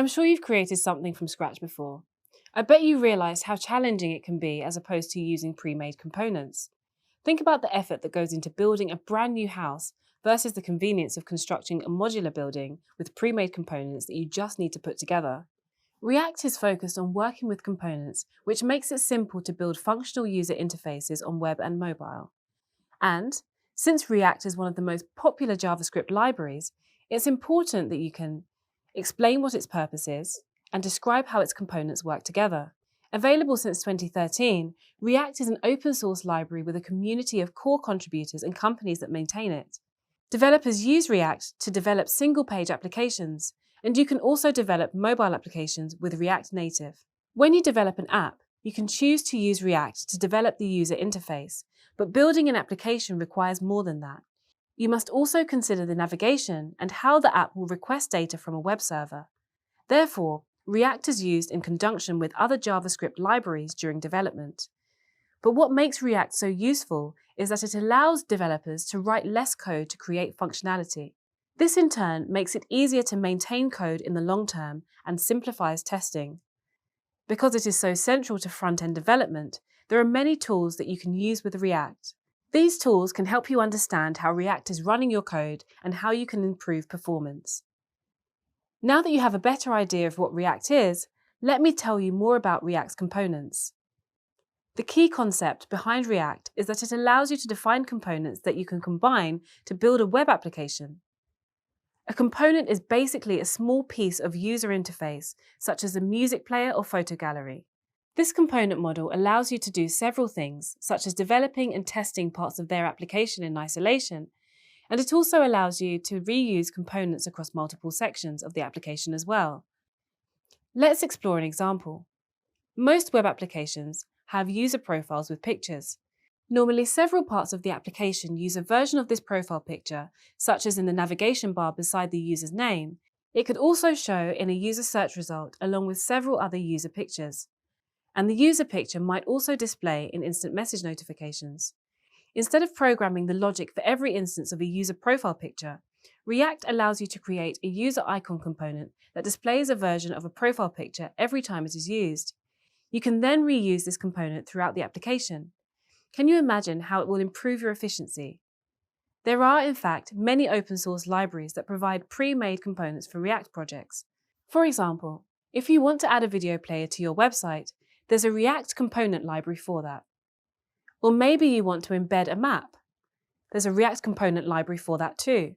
I'm sure you've created something from scratch before. I bet you realised how challenging it can be as opposed to using pre-made components. Think about the effort that goes into building a brand new house versus the convenience of constructing a modular building with pre-made components that you just need to put together. React is focused on working with components, which makes it simple to build functional user interfaces on web and mobile. And since React is one of the most popular JavaScript libraries, it's important that you can explain what its purpose is and describe how its components work together. Available since 2013, React is an open source library with a community of core contributors and companies that maintain it. Developers use React to develop single-page applications, and you can also develop mobile applications with React Native. When you develop an app, you can choose to use React to develop the user interface, but building an application requires more than that. You must also consider the navigation and how the app will request data from a web server. Therefore, React is used in conjunction with other JavaScript libraries during development. But what makes React so useful is that it allows developers to write less code to create functionality. This in turn makes it easier to maintain code in the long term and simplifies testing. Because it is so central to front-end development, there are many tools that you can use with React. These tools can help you understand how React is running your code and how you can improve performance. Now that you have a better idea of what React is, let me tell you more about React's components. The key concept behind React is that it allows you to define components that you can combine to build a web application. A component is basically a small piece of user interface, such as a music player or photo gallery. This component model allows you to do several things, such as developing and testing parts of their application in isolation, and it also allows you to reuse components across multiple sections of the application as well. Let's explore an example. Most web applications have user profiles with pictures. Normally, several parts of the application use a version of this profile picture, such as in the navigation bar beside the user's name. It could also show in a user search result along with several other user pictures. And the user picture might also display in instant message notifications. Instead of programming the logic for every instance of a user profile picture, React allows you to create a user icon component that displays a version of a profile picture every time it is used. You can then reuse this component throughout the application. Can you imagine how it will improve your efficiency? There are, in fact, many open source libraries that provide pre-made components for React projects. For example, if you want to add a video player to your website, there's a React component library for that. Or maybe you want to embed a map. There's a React component library for that too.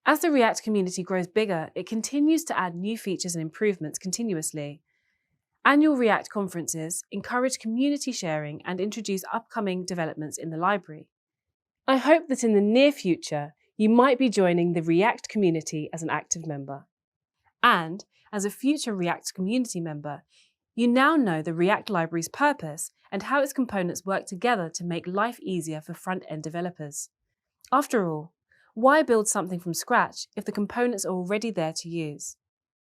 As the React community grows bigger, it continues to add new features and improvements continuously. Annual React conferences encourage community sharing and introduce upcoming developments in the library. I hope that in the near future, you might be joining the React community as an active member. And as a future React community member, you now know the React library's purpose and how its components work together to make life easier for front-end developers. After all, why build something from scratch if the components are already there to use?